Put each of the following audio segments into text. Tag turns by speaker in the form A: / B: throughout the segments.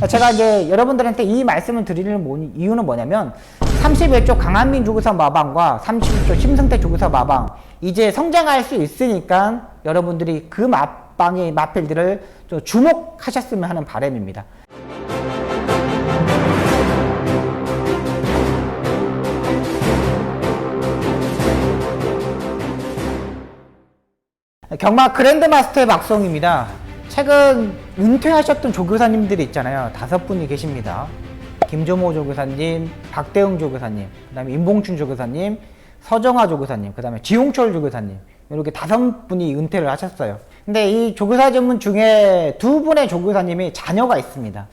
A: 제가 이제 여러분들한테 이 말씀을 드리는 이유는 뭐냐면 31조 강한민 조교사 마방과 31조 심승태 조교사 마방 이제 성장할 수 있으니까 여러분들이 그 마방의 마필들을 좀 주목하셨으면 하는 바람입니다. 경마 그랜드마스터의 박성입니다. 최근 은퇴하셨던 조교사님들이 있잖아요. 5분이 계십니다. 김조모 조교사님, 박대웅 조교사님, 그 다음에 임봉춘 조교사님, 서정화 조교사님, 그 다음에 지용철 조교사님, 이렇게 5분이 은퇴를 하셨어요. 근데 이 조교사 전문 중에 2분의 조교사님이 자녀가 있습니다.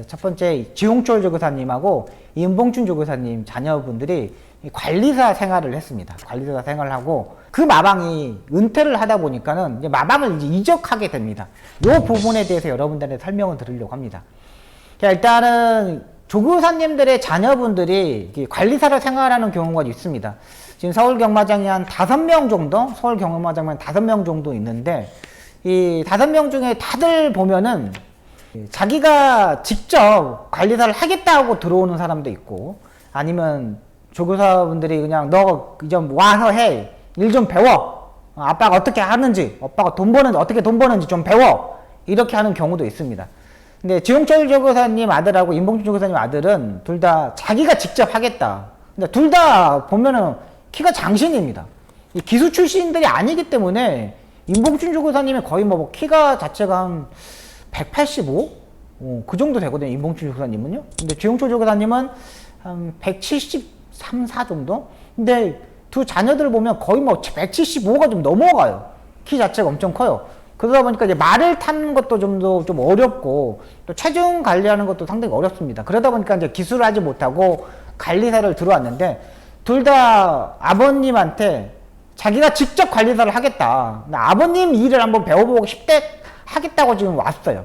A: 첫 번째 지용철 조교사님하고 임봉춘 조교사님 자녀분들이 관리사 생활을 했습니다. 관리사 생활을 하고 그 마방이 은퇴를 하다 보니까는 이제 마방을 이제 이적하게 됩니다. 이 부분에 대해서 여러분들한테 설명을 드리려고 합니다. 자, 일단은 조교사님들의 자녀분들이 관리사로 생활하는 경우가 있습니다. 지금 서울 경마장이 한 5명 정도, 서울 경마장에 한 5명 정도 있는데 이 5명 중에 다들 보면은 자기가 직접 관리사를 하겠다고 들어오는 사람도 있고 아니면 조교사분들이 그냥 너 좀 와서 해. 일 좀 배워. 아빠가 어떻게 하는지, 아빠가 어떻게 돈 버는지 좀 배워. 이렇게 하는 경우도 있습니다. 근데 지용철 조교사님 아들하고 임봉준 조교사님 아들은 둘 다 자기가 직접 하겠다. 근데 둘 다 보면은 키가 장신입니다. 이 기수 출신들이 아니기 때문에 임봉준 조교사님이 거의 뭐 키가 자체가 한 185? 그 정도 되거든요. 임봉준 조교사님은요. 근데 지용철 조교사님은 한 173, 4 정도? 근데 두 자녀들을 보면 거의 뭐 175가 좀 넘어가요. 키 자체가 엄청 커요. 그러다 보니까 이제 말을 타는 것도 좀 어렵고 또 체중 관리하는 것도 상당히 어렵습니다. 그러다 보니까 이제 기술을 하지 못하고 관리사를 들어왔는데 둘 다 아버님한테 자기가 직접 관리사를 하겠다. 아버님 일을 한번 배워보고 싶대 하겠다고 지금 왔어요.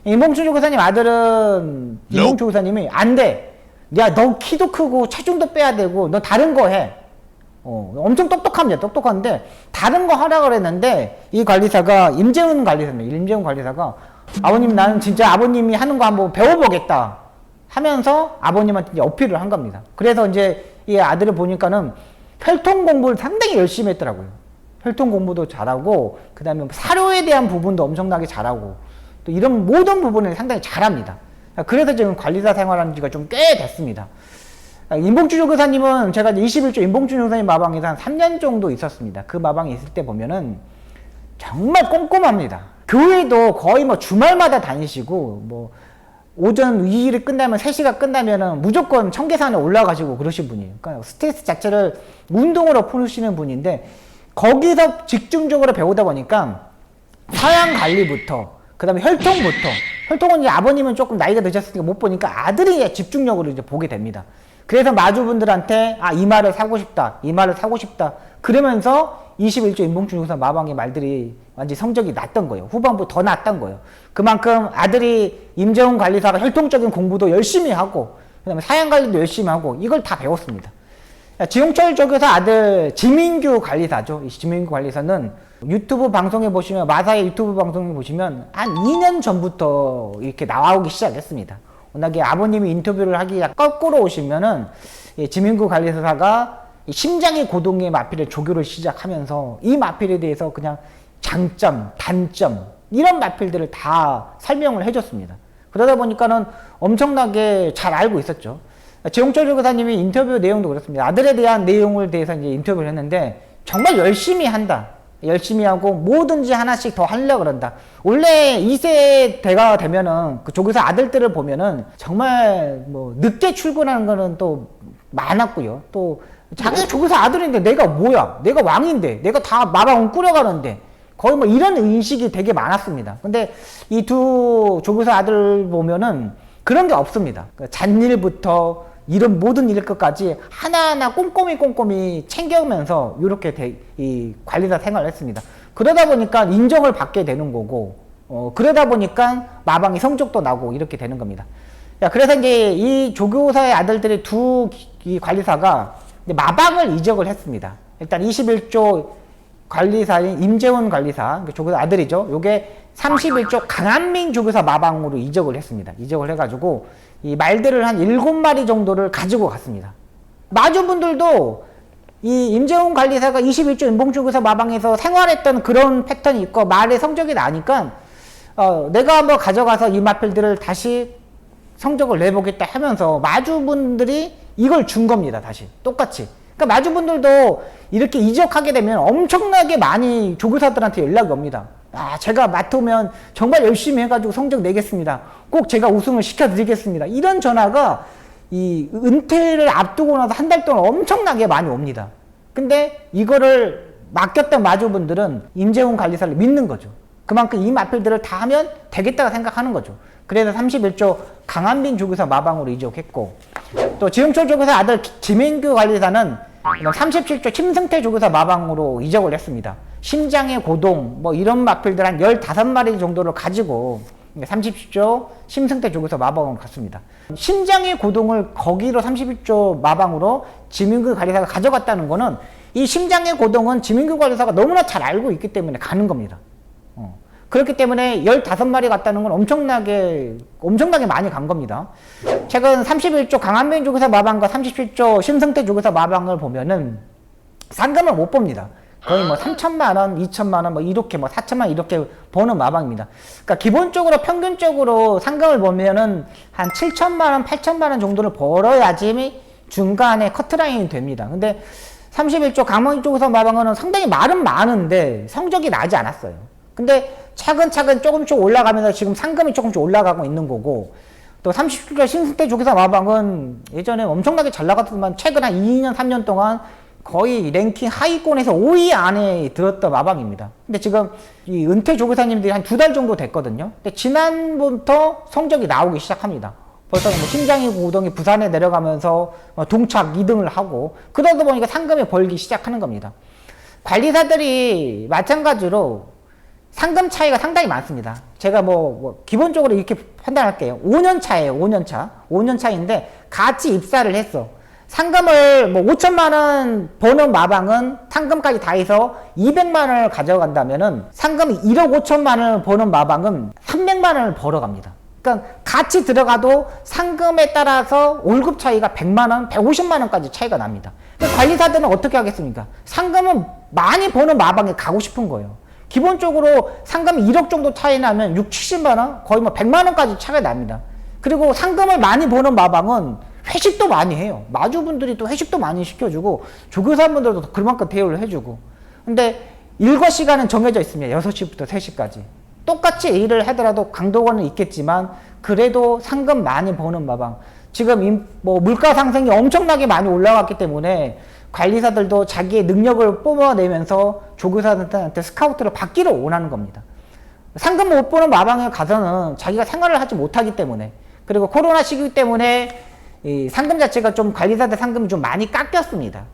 A: 임봉춘 조교사님 아들은 임봉춘 조교사님이 안 돼. 야, 너 키도 크고 체중도 빼야 되고 너 다른 거 해. 엄청 똑똑합니다. 똑똑한데 다른 거 하라 그랬는데 이 관리사가 임재훈 관리사입니다. 임재훈 관리사가 아버님 나는 진짜 아버님이 하는 거 한번 배워보겠다 하면서 아버님한테 이제 어필을 한 겁니다. 그래서 이제 이 아들을 보니까는 혈통 공부를 상당히 열심히 했더라고요. 혈통 공부도 잘하고 그 다음에 사료에 대한 부분도 엄청나게 잘하고 또 이런 모든 부분을 상당히 잘합니다. 그래서 지금 관리사 생활한 지가 좀 꽤 됐습니다. 임봉준 조교사님은 제가 21조 임봉준 조교사님 마방에서 한 3년 정도 있었습니다. 그 마방에 있을 때 보면은 정말 꼼꼼합니다. 교회도 거의 뭐 주말마다 다니시고 뭐 오전 일이 끝나면 3시가 끝나면은 무조건 청계산에 올라가시고 그러신 분이에요. 그러니까 스트레스 자체를 운동으로 푸시는 분인데 거기서 집중적으로 배우다 보니까 사양 관리부터 그 다음에 혈통은 이제 아버님은 조금 나이가 드셨으니까 못 보니까 아들이 집중력으로 이제 보게 됩니다. 그래서 마주분들한테 이 말을 사고 싶다, 이 말을 사고 싶다. 그러면서 21조 임봉준 조교사 마방의 말들이 완전히 성적이 났던 거예요. 후반부 더 났던 거예요. 그만큼 아들이 임재훈 관리사가 혈통적인 공부도 열심히 하고 그 다음에 사양 관리도 열심히 하고 이걸 다 배웠습니다. 지용철 조교사 아들 지민규 관리사죠. 이 지민규 관리사는 유튜브 방송에 보시면 마사의 유튜브 방송에 보시면 한 2년 전부터 이렇게 나오기 시작했습니다. 워낙에 아버님이 인터뷰를 하기 거꾸로 오시면은 지민규 관리사가 심장의 고동의 마필의 조교를 시작하면서 이 마필에 대해서 그냥 장점, 단점 이런 마필들을 다 설명을 해줬습니다. 그러다 보니까는 엄청나게 잘 알고 있었죠. 지용철 조교사님이 인터뷰 내용도 그렇습니다. 아들에 대한 내용을 대해서 이제 인터뷰를 했는데 정말 열심히 한다. 열심히 하고 뭐든지 하나씩 더 하려고 그런다. 원래 2세대가 되면은 그 조교사 아들들을 보면은 정말 뭐 늦게 출근하는 거는 또 많았고요. 또 자기가 조교사 아들인데 내가 뭐야? 내가 왕인데 내가 다 마방을 꾸려가는데 거의 뭐 이런 인식이 되게 많았습니다. 근데 이 두 조교사 아들 보면은 그런 게 없습니다. 잔일부터 이런 모든 일 것까지 하나하나 꼼꼼히 챙겨오면서 이렇게 이 관리사 생활을 했습니다. 그러다 보니까 인정을 받게 되는 거고, 그러다 보니까 마방이 성적도 나고 이렇게 되는 겁니다. 자, 그래서 이제 이 조교사의 아들들이 이 관리사가 이제 마방을 이적을 했습니다. 일단 21조 관리사인 임재훈 관리사, 조교사 아들이죠. 요게 31조 강한민 조교사 마방으로 이적을 했습니다. 이적을 해가지고 이 말들을 한 7마리 정도를 가지고 갔습니다. 마주분들도 이 임재훈 관리사가 21조 임봉조교사 마방에서 생활했던 그런 패턴이 있고 말의 성적이 나니까 내가 한번 가져가서 이 마필들을 다시 성적을 내보겠다 하면서 마주분들이 이걸 준 겁니다. 다시 똑같이. 그러니까 마주분들도 이렇게 이적하게 되면 엄청나게 많이 조교사들한테 연락이 옵니다. 제가 맡으면 정말 열심히 해가지고 성적 내겠습니다. 꼭 제가 우승을 시켜드리겠습니다. 이런 전화가 이 은퇴를 앞두고 나서 한 달 동안 엄청나게 많이 옵니다. 근데 이거를 맡겼던 마주분들은 임재훈 관리사를 믿는 거죠. 그만큼 이 마필들을 다 하면 되겠다고 생각하는 거죠. 그래서 31조 강한빈 조교사 마방으로 이적했고, 또 지흥철 조교사 아들 김인규 관리사는 37조 심승태 조교사 마방으로 이적을 했습니다. 심장의 고동 뭐 이런 마필들 한 15마리 정도를 가지고 37조 심승태 조교사 마방으로 갔습니다. 심장의 고동을 거기로 31조 마방으로 지민규 관리사가 가져갔다는 거는 이 심장의 고동은 지민규 관리사가 너무나 잘 알고 있기 때문에 가는 겁니다. 그렇기 때문에 15마리 갔다는 건 엄청나게 많이 간 겁니다. 최근 31조 강한빈 조교사 마방과 37조 심승태 조교사 마방을 보면은 상금을 못 봅니다. 거의 뭐 3천만 원, 2천만 원, 뭐 이렇게 뭐 4천만 원 이렇게 버는 마방입니다. 그러니까 기본적으로 평균적으로 상금을 보면은 한 7천만 원, 8천만 원 정도를 벌어야지 중간에 커트라인이 됩니다. 근데 31조 강한빈 조교사 마방은 상당히 말은 많은데 성적이 나지 않았어요. 근데 차근차근 조금씩 올라가면서 지금 상금이 조금씩 올라가고 있는 거고, 또 37조 심승태 조교사 마방은 예전에 엄청나게 잘 나갔지만 최근 한 2년, 3년 동안 거의 랭킹 하위권에서 5위 안에 들었던 마방입니다. 근데 지금 이 은퇴 조교사님들이 한 2달 정도 됐거든요. 근데 지난부터 성적이 나오기 시작합니다. 벌써 뭐 심장이 고동이 부산에 내려가면서 동착 2등을 하고, 그러다 보니까 상금을 벌기 시작하는 겁니다. 관리사들이 마찬가지로 상금 차이가 상당히 많습니다. 제가 기본적으로 이렇게 판단할게요. 5년 차예요, 5년 차. 5년 차인데 같이 입사를 했어. 상금을 5천만 원 버는 마방은 상금까지 다 해서 200만 원을 가져간다면은 상금이 1억 5천만 원을 버는 마방은 300만 원을 벌어갑니다. 그러니까 같이 들어가도 상금에 따라서 월급 차이가 100만 원, 150만 원까지 차이가 납니다. 관리사들은 어떻게 하겠습니까? 상금은 많이 버는 마방에 가고 싶은 거예요. 기본적으로 상금이 1억 정도 차이 나면 6, 70만 원, 거의 100만 원까지 차이가 납니다. 그리고 상금을 많이 버는 마방은 회식도 많이 해요. 마주분들이 또 회식도 많이 시켜주고, 조교사분들도 그만큼 대우를 해주고. 근데 일과 시간은 정해져 있습니다. 6시부터 3시까지. 똑같이 일을 하더라도 강도권은 있겠지만, 그래도 상금 많이 버는 마방. 지금 물가 상승이 엄청나게 많이 올라갔기 때문에 관리사들도 자기의 능력을 뽑아내면서 조교사들한테 스카우트를 받기를 원하는 겁니다. 상금 못 버는 마방에 가서는 자기가 생활을 하지 못하기 때문에, 그리고 코로나 시기 때문에 이 상금 자체가 좀 관리사들 상금이 좀 많이 깎였습니다.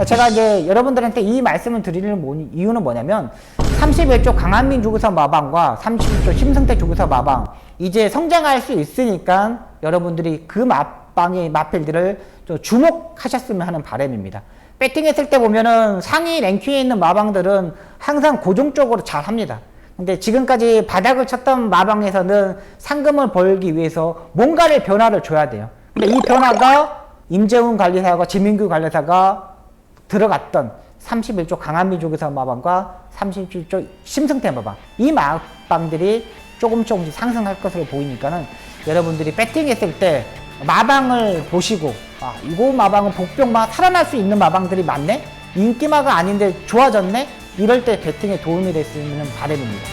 A: 제가 이제 여러분들한테 이 말씀을 드리는 이유는 뭐냐면, 31조 강한민 조교사 마방과 31조 심승태 조교사 마방, 이제 성장할 수 있으니까 여러분들이 그 마방의 마필들을 좀 주목하셨으면 하는 바람입니다. 배팅했을 때 보면은 상위 랭킹에 있는 마방들은 항상 고정적으로 잘 합니다. 근데 지금까지 바닥을 쳤던 마방에서는 상금을 벌기 위해서 뭔가를 변화를 줘야 돼요. 근데 이 변화가 임재훈 관리사와 지민규 관리사가 들어갔던 31조 강한민 조교사 마방과 37조 심승태 마방, 이 마방들이 조금씩 상승할 것으로 보이니까는 여러분들이 배팅했을 때 마방을 보시고, 이거 마방은 복병만 살아날 수 있는 마방들이 많네? 인기마가 아닌데 좋아졌네? 이럴 때 배팅에 도움이 됐으면 바람입니다.